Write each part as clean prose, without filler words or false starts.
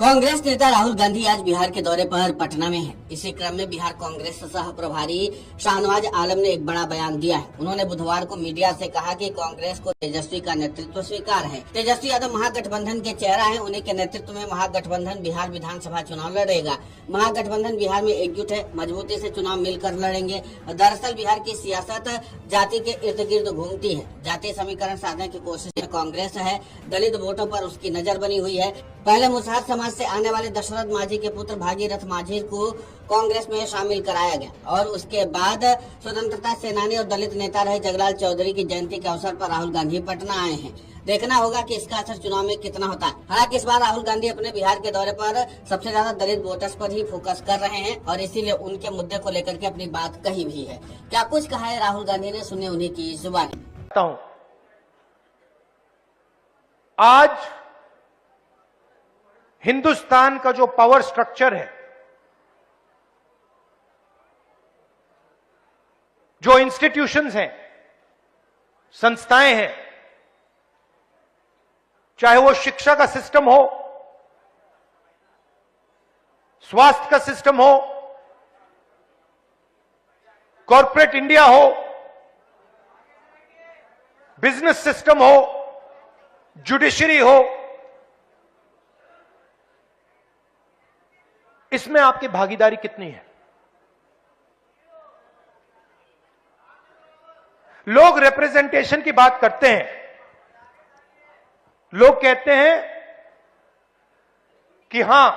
कांग्रेस नेता राहुल गांधी आज बिहार के दौरे पर पटना में हैं। इसी क्रम में बिहार कांग्रेस सह प्रभारी शाहनवाज आलम ने एक बड़ा बयान दिया है। उन्होंने बुधवार को मीडिया से कहा कि कांग्रेस को तेजस्वी का नेतृत्व स्वीकार है। तेजस्वी यादव महागठबंधन के चेहरा हैं। उन्हीं के नेतृत्व में महागठबंधन बिहार विधानसभा चुनाव लड़ेगा। महागठबंधन बिहार में एकजुट है, मजबूती से चुनाव मिलकर लड़ेंगे। दरअसल बिहार की सियासत जाति के इर्द गिर्द घूमती है। जातीय समीकरण साधने की कोशिश में कांग्रेस है। दलित वोटों पर उसकी नजर बनी हुई है। पहले मुसहर समाज से आने वाले दशरथ मांझी के पुत्र भागीरथ मांझी को कांग्रेस में शामिल कराया गया और उसके बाद स्वतंत्रता सेनानी और दलित नेता रहे जगलाल चौधरी की जयंती के अवसर पर राहुल गांधी पटना आए हैं। देखना होगा कि इसका असर चुनाव में कितना होता है। हालांकि इस बार राहुल गांधी अपने बिहार के दौरे पर सबसे ज्यादा दलित वोटर्स पर ही फोकस कर रहे हैं और इसीलिए उनके मुद्दे को लेकर के अपनी बात कही भी है। क्या कुछ कहा है राहुल गांधी ने, सुनिए उन्हीं की जुबानी। आज हिंदुस्तान का जो पावर स्ट्रक्चर है, जो इंस्टीट्यूशंस हैं, संस्थाएं हैं, चाहे वो शिक्षा का सिस्टम हो, स्वास्थ्य का सिस्टम हो, कॉर्पोरेट इंडिया हो, बिजनेस सिस्टम हो, जुडिशरी हो, इसमें आपकी भागीदारी कितनी है? लोग रिप्रेजेंटेशन की बात करते हैं। लोग कहते हैं कि हां,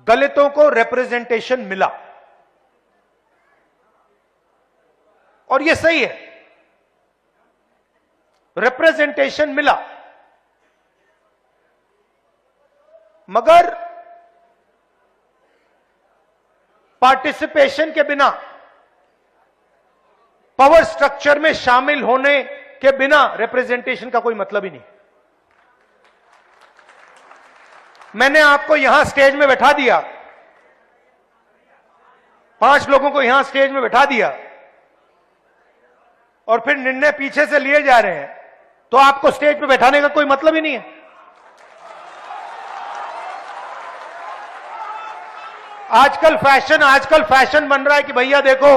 दलितों को रिप्रेजेंटेशन मिला और यह सही है, रिप्रेजेंटेशन मिला, मगर पार्टिसिपेशन के बिना, पावर स्ट्रक्चर में शामिल होने के बिना रिप्रेजेंटेशन का कोई मतलब ही नहीं। मैंने आपको यहां स्टेज में बैठा दिया, 5 लोगों को यहां स्टेज में बैठा दिया और फिर निर्णय पीछे से लिए जा रहे हैं, तो आपको स्टेज पे बैठाने का कोई मतलब ही नहीं है। आजकल फैशन बन रहा है कि भैया देखो,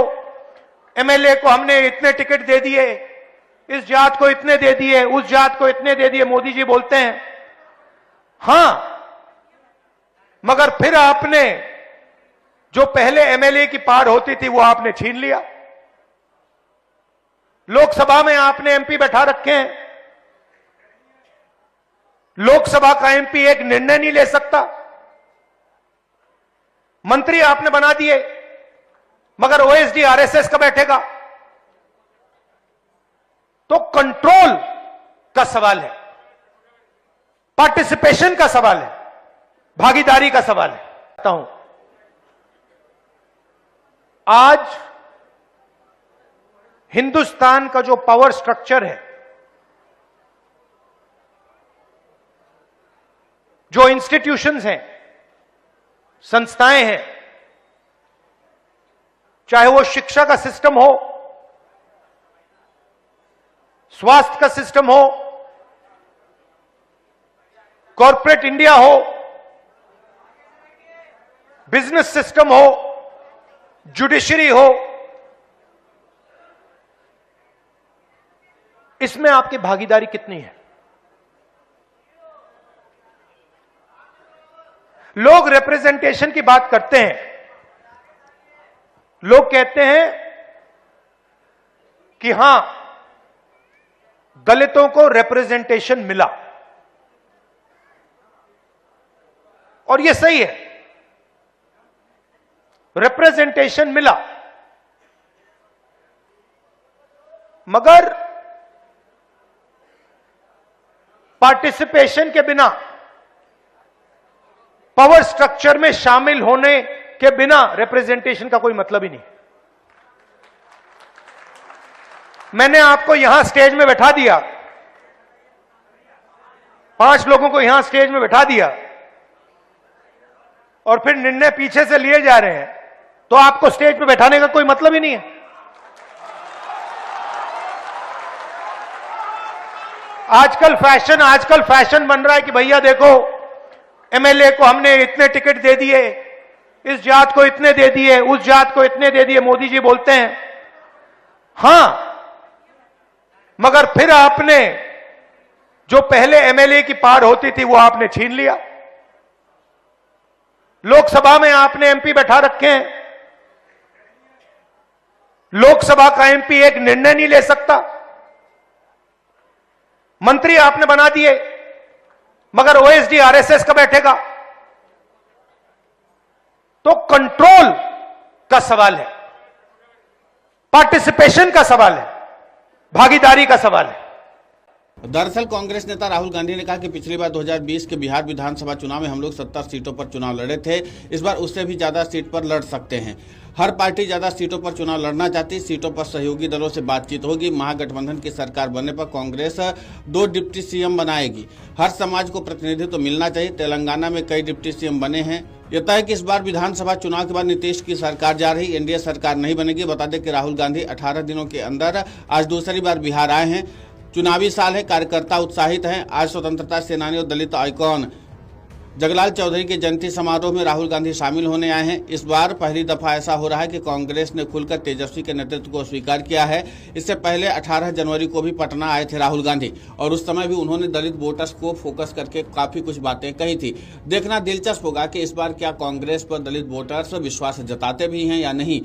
एमएलए को हमने इतने टिकट दे दिए, इस जात को इतने दे दिए, उस जात को इतने दे दिए। मोदी जी बोलते हैं हां, मगर फिर आपने जो पहले एमएलए की पार होती थी वो आपने छीन लिया। लोकसभा में आपने एमपी बैठा रखे हैं। लोकसभा का एमपी एक निर्णय नहीं ले सकता। मंत्री आपने बना दिए, मगर ओएसडी आरएसएस का बैठेगा। तो कंट्रोल का सवाल है, पार्टिसिपेशन का सवाल है, भागीदारी का सवाल है। आज हिंदुस्तान का जो पावर स्ट्रक्चर है, जो इंस्टीट्यूशंस हैं, संस्थाएं हैं, चाहे वो शिक्षा का सिस्टम हो, स्वास्थ्य का सिस्टम हो, कॉर्पोरेट इंडिया हो, बिजनेस सिस्टम हो, जुडिशरी हो, इसमें आपकी भागीदारी कितनी है? लोग रिप्रेजेंटेशन की बात करते हैं। लोग कहते हैं कि हां, दलितों को रिप्रेजेंटेशन मिला और यह सही है, रिप्रेजेंटेशन मिला, मगर पार्टिसिपेशन के बिना, पावर स्ट्रक्चर में शामिल होने के बिना रिप्रेजेंटेशन का कोई मतलब ही नहीं। मैंने आपको यहां स्टेज में बैठा दिया, 5 लोगों को यहां स्टेज में बैठा दिया और फिर निर्णय पीछे से लिए जा रहे हैं, तो आपको स्टेज पे बैठाने का कोई मतलब ही नहीं है। आजकल फैशन बन रहा है कि भैया देखो, एमएलए को हमने इतने टिकट दे दिए, इस जात को इतने दे दिए, उस जात को इतने दे दिए, मोदी जी बोलते हैं। हां, मगर फिर आपने जो पहले एमएलए की पार होती थी वो आपने छीन लिया। लोकसभा में आपने एमपी बैठा रखे हैं। लोकसभा का एमपी एक निर्णय नहीं ले सकता। मंत्री आपने बना दिए, मगर ओएसडी आरएसएस का बैठेगा। तो कंट्रोल का सवाल है, पार्टिसिपेशन का सवाल है, भागीदारी का सवाल है। दरअसल कांग्रेस नेता राहुल गांधी ने कहा कि पिछली बार 2020 के बिहार विधानसभा चुनाव में हम लोग 70 सीटों पर चुनाव लड़े थे। इस बार उससे भी ज्यादा सीट पर लड़ सकते हैं। हर पार्टी ज्यादा सीटों पर चुनाव लड़ना चाहती। सीटों पर सहयोगी दलों से बातचीत होगी। महागठबंधन की सरकार बनने पर कांग्रेस 2 डिप्टी सीएम बनाएगी। हर समाज को प्रतिनिधित्व तो मिलना चाहिए। तेलंगाना में कई डिप्टी सीएम बने हैं। यह तय है कि इस बार विधानसभा चुनाव के बाद नीतीश की सरकार जा रही, एनडीए सरकार नहीं बनेगी। बता दें कि राहुल गांधी 18 दिनों के अंदर आज दूसरी बार बिहार आए हैं। चुनावी साल है, कार्यकर्ता उत्साहित हैं। आज स्वतंत्रता सेनानी और दलित आइकॉन जगलाल चौधरी के जयंती समारोह में राहुल गांधी शामिल होने आए हैं। इस बार पहली दफा ऐसा हो रहा है कि कांग्रेस ने खुलकर तेजस्वी के नेतृत्व को स्वीकार किया है। इससे पहले 18 जनवरी को भी पटना आए थे राहुल गांधी और उस समय भी उन्होंने दलित वोटर्स को फोकस करके काफी कुछ बातें कही थी। देखना दिलचस्प होगा कि इस बार क्या कांग्रेस पर दलित वोटर्स विश्वास जताते भी हैं या नहीं।